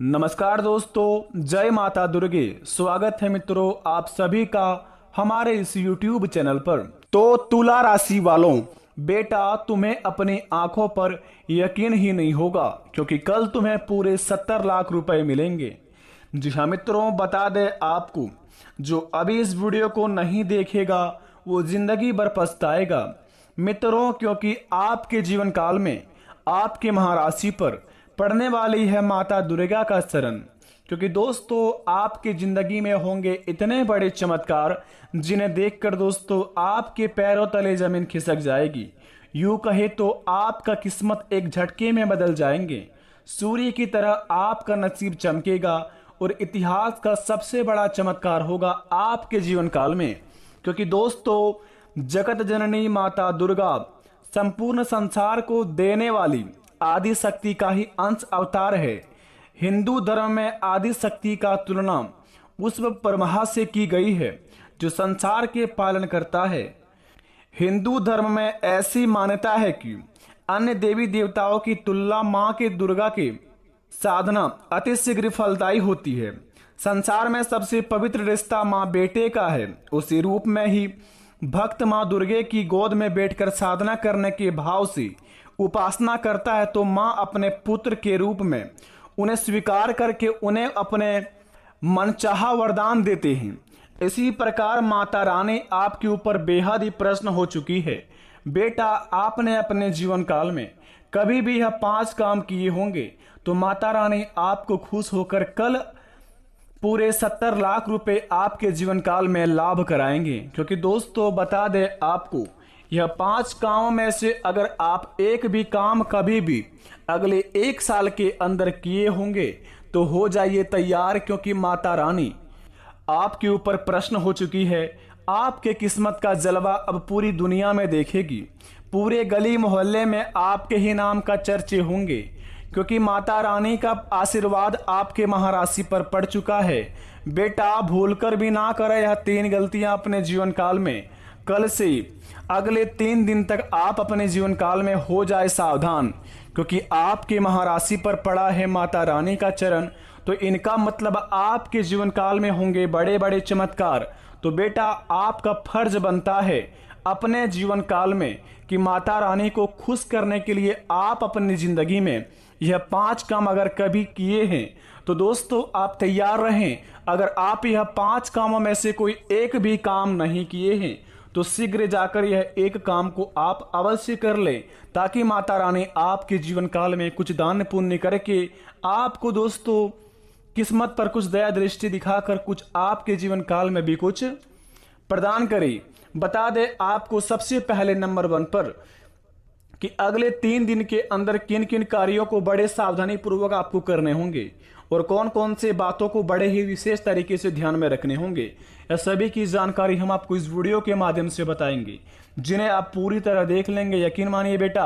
नमस्कार दोस्तों, जय माता दुर्गे। स्वागत है मित्रों आप सभी का हमारे इस YouTube चैनल पर। तो तुला राशि वालों, बेटा तुम्हें अपनी आंखों पर यकीन ही नहीं होगा क्योंकि कल तुम्हें पूरे 70 लाख रुपए मिलेंगे। जी हाँ मित्रों, बता दें आपको, जो अभी इस वीडियो को नहीं देखेगा वो जिंदगी भर पछताएगा मित्रों, क्योंकि आपके जीवन काल में आपके महाराशि पर पड़ने वाली है माता दुर्गा का शरण। क्योंकि दोस्तों आपकी जिंदगी में होंगे इतने बड़े चमत्कार जिन्हें देखकर दोस्तों आपके पैरों तले जमीन खिसक जाएगी। यूं कहे तो आपका किस्मत एक झटके में बदल जाएंगे। सूर्य की तरह आपका नसीब चमकेगा और इतिहास का सबसे बड़ा चमत्कार होगा आपके जीवन काल में। क्योंकि दोस्तों जगत जननी माता दुर्गा संपूर्ण संसार को देने वाली आदि शक्ति का ही अंश अवतार है। हिंदू धर्म में आदि शक्ति का तुलना उस ब्रह्मा से की गई है जो संसार के पालन करता है। हिंदू धर्म में ऐसी मान्यता है कि अन्य देवी देवताओं की तुलना मां के दुर्गा की साधना अति शीघ्र फलदायी होती है। संसार में सबसे पवित्र रिश्ता मां बेटे का है। उसी रूप में ही भक्त मां दुर्गे की गोद में बैठकर साधना करने के भाव से उपासना करता है तो मां अपने पुत्र के रूप में उन्हें स्वीकार करके उन्हें अपने मनचाहा वरदान देते हैं। इसी प्रकार माता रानी आपके ऊपर बेहद ही प्रश्न हो चुकी है। बेटा आपने अपने जीवन काल में कभी भी यह 5 काम किए होंगे तो माता रानी आपको खुश होकर कल पूरे 70 लाख रुपए आपके जीवन काल में लाभ कराएंगे। क्योंकि दोस्तों बता दें आपको, यह 5 कामों में से अगर आप एक भी काम कभी भी अगले 1 साल के अंदर किए होंगे तो हो जाइए तैयार, क्योंकि माता रानी आपके ऊपर प्रश्न हो चुकी है। आपके किस्मत का जलवा अब पूरी दुनिया में देखेगी। पूरे गली मोहल्ले में आपके ही नाम का चर्चे होंगे, क्योंकि माता रानी का आशीर्वाद आपके महाराशि पर पड़ चुका है। बेटा भूलकर भी ना करें यह 3 गलतियां अपने जीवन काल में। कल से अगले 3 दिन तक आप अपने जीवन काल में हो जाए सावधान, क्योंकि आपके महाराशि पर पड़ा है माता रानी का चरण। तो इनका मतलब आपके जीवन काल में होंगे बड़े बड़े चमत्कार। तो बेटा आपका फर्ज बनता है अपने जीवन काल में कि माता रानी को खुश करने के लिए आप अपनी जिंदगी में यह 5 काम अगर कभी किए हैं तो दोस्तों आप तैयार रहें। अगर आप यह 5 कामों में से कोई एक भी काम नहीं किए हैं तो शीघ्र जाकर यह एक काम को आप अवश्य कर लें, ताकि माता रानी आपके जीवन काल में कुछ दान पुण्य करके आपको दोस्तों किस्मत पर कुछ दया दृष्टि दिखाकर कुछ आपके जीवन काल में भी कुछ प्रदान करे। बता दें आपको सबसे पहले नंबर 1 पर कि अगले 3 दिन के अंदर किन किन कार्यों को बड़े सावधानी पूर्वक आपको करने होंगे और कौन कौन से बातों को बड़े ही विशेष तरीके से ध्यान में रखने होंगे। यह सभी की जानकारी हम आपको इस वीडियो के माध्यम से बताएंगे, जिन्हें आप पूरी तरह देख लेंगे। यकीन मानिए बेटा,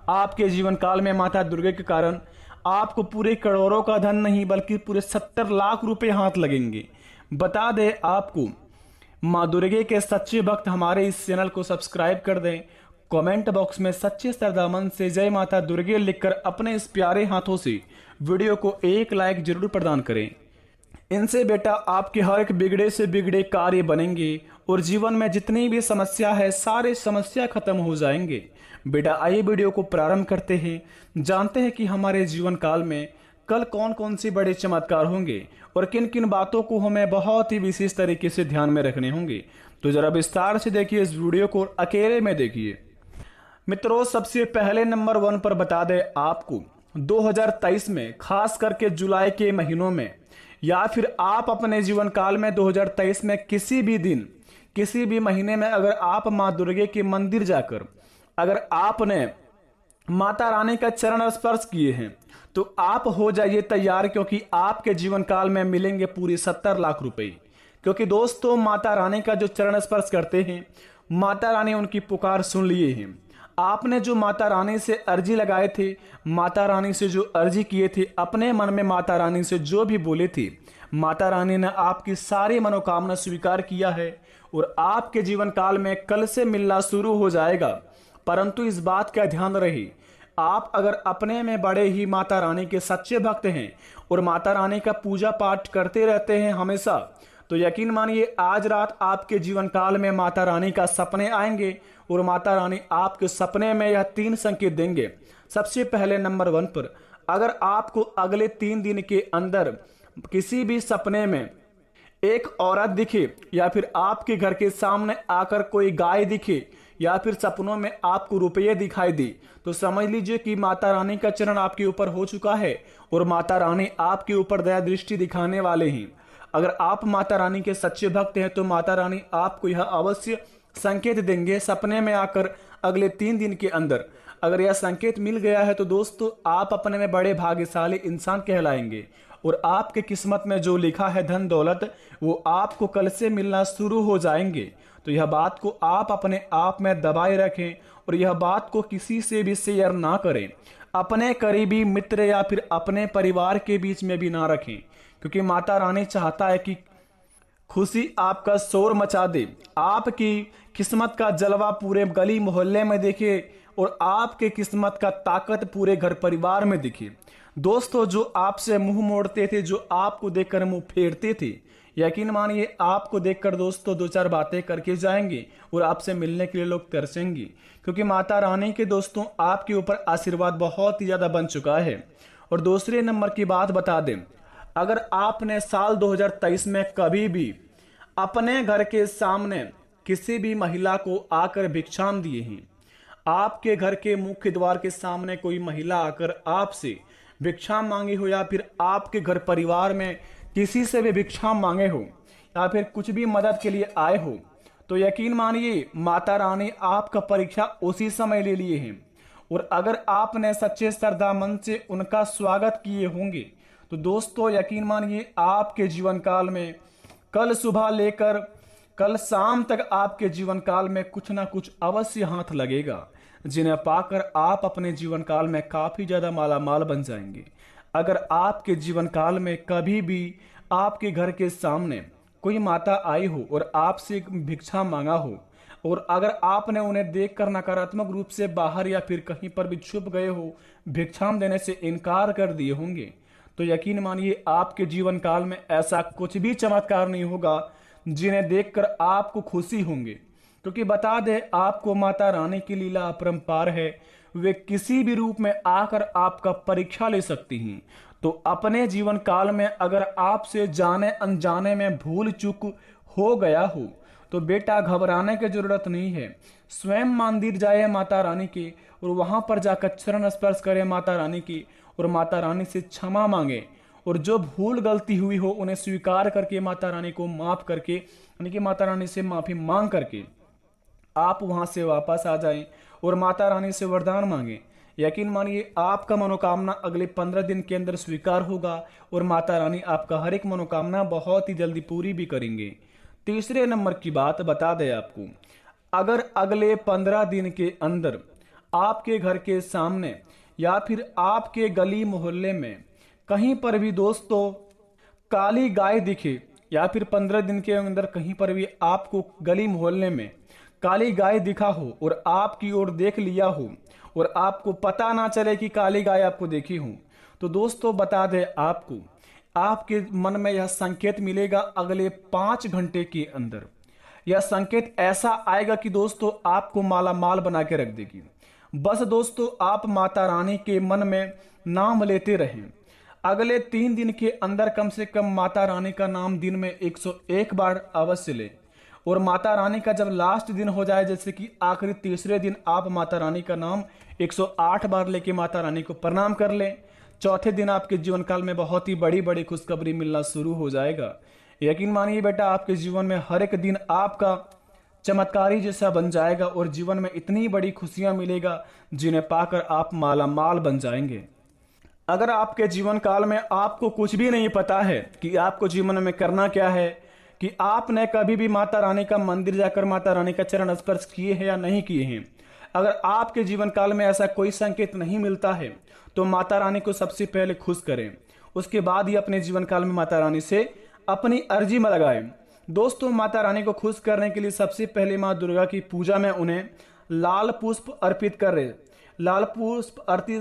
आपके जीवन काल में माता दुर्गा के कारण आपको पूरे करोड़ों का धन नहीं बल्कि पूरे 70 लाख रुपए हाथ लगेंगे। बता दें आपको, माँ दुर्गे के सच्चे भक्त हमारे इस चैनल को सब्सक्राइब कर दें। कमेंट बॉक्स में सच्चे श्रद्धा मन से जय माता दुर्गे लिखकर अपने इस प्यारे हाथों से वीडियो को एक लाइक जरूर प्रदान करें। इनसे बेटा आपके हर एक बिगड़े से बिगड़े कार्य बनेंगे और जीवन में जितनी भी समस्या है सारे समस्या खत्म हो जाएंगे। बेटा आइए वीडियो को प्रारंभ करते हैं, जानते हैं कि हमारे जीवन काल में कल कौन कौन से बड़े चमत्कार होंगे और किन किन बातों को हमें बहुत ही विशेष तरीके से ध्यान में रखने होंगे। तो जरा विस्तार से देखिए इस वीडियो को, अकेले में देखिए। मित्रों सबसे पहले नंबर 1 पर बता दें आपको, 2023 में खास करके जुलाई के महीनों में या फिर आप अपने जीवन काल में 2023 में किसी भी दिन किसी भी महीने में अगर आप माँ दुर्गे के मंदिर जाकर अगर आपने माता रानी का चरण स्पर्श किए हैं तो आप हो जाइए तैयार, क्योंकि आपके जीवन काल में मिलेंगे पूरे 70 लाख रुपए। क्योंकि दोस्तों माता रानी का जो चरण स्पर्श करते हैं, माता रानी उनकी पुकार सुन लिए हैं। आपने जो माता रानी से अर्जी लगाए थे, माता रानी से जो अर्जी किए थे, अपने मन में माता रानी से जो भी बोले थे, माता रानी ने आपकी सारी मनोकामना स्वीकार किया है और आपके जीवन काल में कल से मिलना शुरू हो जाएगा। परंतु इस बात का ध्यान रहे, आप अगर अपने में बड़े ही माता रानी के सच्चे भक्त हैं और माता रानी का पूजा पाठ करते रहते हैं हमेशा, तो यकीन मानिए आज रात आपके जीवन काल में माता रानी का सपने आएंगे और माता रानी आपके सपने में यह 3 संकेत देंगे। सबसे पहले नंबर 1 पर, अगर आपको अगले 3 दिन के अंदर किसी भी सपने में एक औरत दिखे या फिर आपके घर के सामने आकर कोई गाय दिखे या फिर सपनों में आपको रुपये दिखाई दी, तो समझ लीजिए कि माता रानी का चरण आपके ऊपर हो चुका है और माता रानी आपके ऊपर दया दृष्टि दिखाने वाले हैं। अगर आप माता रानी के सच्चे भक्त हैं तो माता रानी आपको यह अवश्य संकेत देंगे सपने में आकर अगले 3 दिन के अंदर। अगर यह संकेत मिल गया है तो दोस्तों आप अपने में बड़े भाग्यशाली इंसान कहलाएंगे और आपके किस्मत में जो लिखा है धन दौलत वो आपको कल से मिलना शुरू हो जाएंगे। तो यह बात को आप अपने आप में दबाए रखें और यह बात को किसी से भी शेयर ना करें, अपने करीबी मित्र या फिर अपने परिवार के बीच में भी ना रखें, क्योंकि माता रानी चाहता है कि खुशी आपका शोर मचा दे, आपकी किस्मत का जलवा पूरे गली मोहल्ले में दिखे और आपके किस्मत का ताकत पूरे घर परिवार में दिखे। दोस्तों जो आपसे मुंह मोड़ते थे, जो आपको देखकर मुंह फेरते थे, यकीन मानिए आपको देखकर दोस्तों 2-4 बातें करके जाएंगे और आपसे मिलने के लिए लोग तरसेंगे, क्योंकि माता रानी के दोस्तों आपके ऊपर आशीर्वाद बहुत ही ज्यादा बन चुका है। और दूसरे नंबर की बात बता दें, अगर आपने साल 2023 में कभी भी अपने घर के सामने किसी भी महिला को आकर भिक्षाम दिए हैं, आपके घर के मुख्य द्वार के सामने कोई महिला आकर आपसे भिक्षाम मांगी हो या फिर आपके घर परिवार में किसी से भी भिक्षाम मांगे हो या फिर कुछ भी मदद के लिए आए हो, तो यकीन मानिए माता रानी आपका परीक्षा उसी समय ले लिए हैं। और अगर आपने सच्चे श्रद्धा मन से उनका स्वागत किए होंगे तो दोस्तों यकीन मानिए आपके जीवन काल में कल सुबह लेकर कल शाम तक आपके जीवन काल में कुछ ना कुछ अवश्य हाथ लगेगा, जिन्हें पाकर आप अपने जीवन काल में काफी ज्यादा मालामाल बन जाएंगे। अगर आपके जीवन काल में कभी भी आपके घर के सामने कोई माता आई हो और आपसे भिक्षा मांगा हो और अगर आपने उन्हें देखकर नकारात्मक रूप से बाहर या फिर कहीं पर भी छुप गए हो, भिक्षाम देने से इनकार कर दिए होंगे, तो यकीन मानिए आपके जीवन काल में ऐसा कुछ भी चमत्कार नहीं होगा जिन्हें देखकर आपको खुशी होंगे। क्योंकि बता दे आपको माता रानी की लीला अपरंपार है, वे किसी भी रूप में आकर आपका परीक्षा ले सकती हैं। तो अपने जीवन काल में अगर आपसे जाने अनजाने में भूल चूक हो गया हो तो बेटा घबराने की जरूरत नहीं है। स्वयं मंदिर जाए माता रानी के और वहां पर जाकर चरण स्पर्श करे माता रानी की और माता रानी से क्षमा मांगे और जो भूल गलती हुई हो उन्हें स्वीकार करके माता रानी को माफ करके यानी कि माता रानी से माफी मांग करके आप वहां से वापस आ जाएं और माता रानी से वरदान मांगे। यकीन मानिए आपका मनोकामना अगले 15 दिन के अंदर स्वीकार होगा और माता रानी आपका हर एक मनोकामना बहुत ही जल्दी पूरी भी करेंगे। तीसरे नंबर की बात बता दें आपको, अगर अगले 15 दिन के अंदर आपके घर के सामने या फिर आपके गली मोहल्ले में कहीं पर भी दोस्तों काली गाय दिखे या फिर 15 दिन के अंदर कहीं पर भी आपको गली मोहल्ले में काली गाय दिखा हो और आपकी ओर देख लिया हो और आपको पता ना चले कि काली गाय आपको देखी हो, तो दोस्तों बता दें आपको आपके मन में यह संकेत मिलेगा अगले 5 घंटे के अंदर। यह संकेत ऐसा आएगा कि दोस्तों आपको माला माल बना के रख देगी। बस दोस्तों आप माता रानी के मन में नाम लेते रहें। अगले 3 दिन के अंदर कम से कम माता रानी का नाम दिन में 101 बार अवश्य लें और माता रानी का जब लास्ट दिन हो जाए, जैसे कि आखिरी तीसरे दिन, आप माता रानी का नाम 108 बार लेके माता रानी को प्रणाम कर लें। चौथे दिन आपके जीवन काल में बहुत ही बड़ी बड़ी खुशखबरी मिलना शुरू हो जाएगा। यकीन मानिए बेटा आपके जीवन में हर एक दिन आपका चमत्कारी जैसा बन जाएगा और जीवन में इतनी बड़ी खुशियां मिलेगा जिन्हें पाकर आप माला माल बन जाएंगे। अगर आपके जीवन काल में आपको कुछ भी नहीं पता है कि आपको जीवन में करना क्या है, कि आपने कभी भी माता रानी का मंदिर जाकर माता रानी का चरण स्पर्श किए हैं या नहीं किए हैं, अगर आपके जीवन काल में ऐसा कोई संकेत नहीं मिलता है तो माता रानी को सबसे पहले खुश करें, उसके बाद ही अपने जीवन काल में माता रानी से अपनी अर्जी में लगाएं। दोस्तों माता रानी को खुश करने के लिए सबसे पहले माँ दुर्गा की पूजा में उन्हें लाल पुष्प अर्पित करें। लाल पुष्प आरती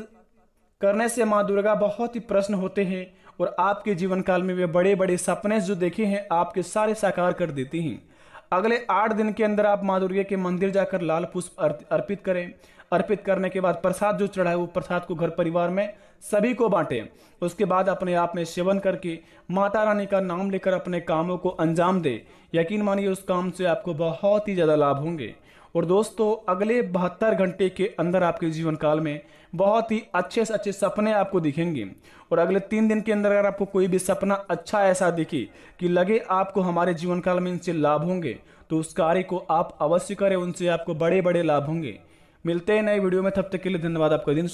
करने से माँ दुर्गा बहुत ही प्रसन्न होते हैं और आपके जीवन काल में वे बड़े बड़े सपने जो देखे हैं आपके सारे साकार कर देती हैं। अगले 8 दिन के अंदर आप माँ दुर्गा के मंदिर जाकर लाल पुष्प अर्पित करें। अर्पित करने के बाद प्रसाद जो चढ़ाए वो प्रसाद को घर परिवार में सभी को बांटें। उसके बाद अपने आप में सेवन करके माता रानी का नाम लेकर अपने कामों को अंजाम दे। यकीन मानिए उस काम से आपको बहुत ही ज्यादा लाभ होंगे। और दोस्तों अगले 72 घंटे के अंदर आपके जीवन काल में बहुत ही अच्छे से अच्छे सपने आपको दिखेंगे। और अगले 3 दिन के अंदर अगर आपको कोई भी सपना अच्छा ऐसा दिखे कि लगे आपको हमारे जीवन काल में इनसे लाभ होंगे, तो उस कार्य को आप अवश्य करें, उनसे आपको बड़े बड़े लाभ होंगे। मिलते हैं नए वीडियो में, तब तक के लिए धन्यवाद। आपका दिन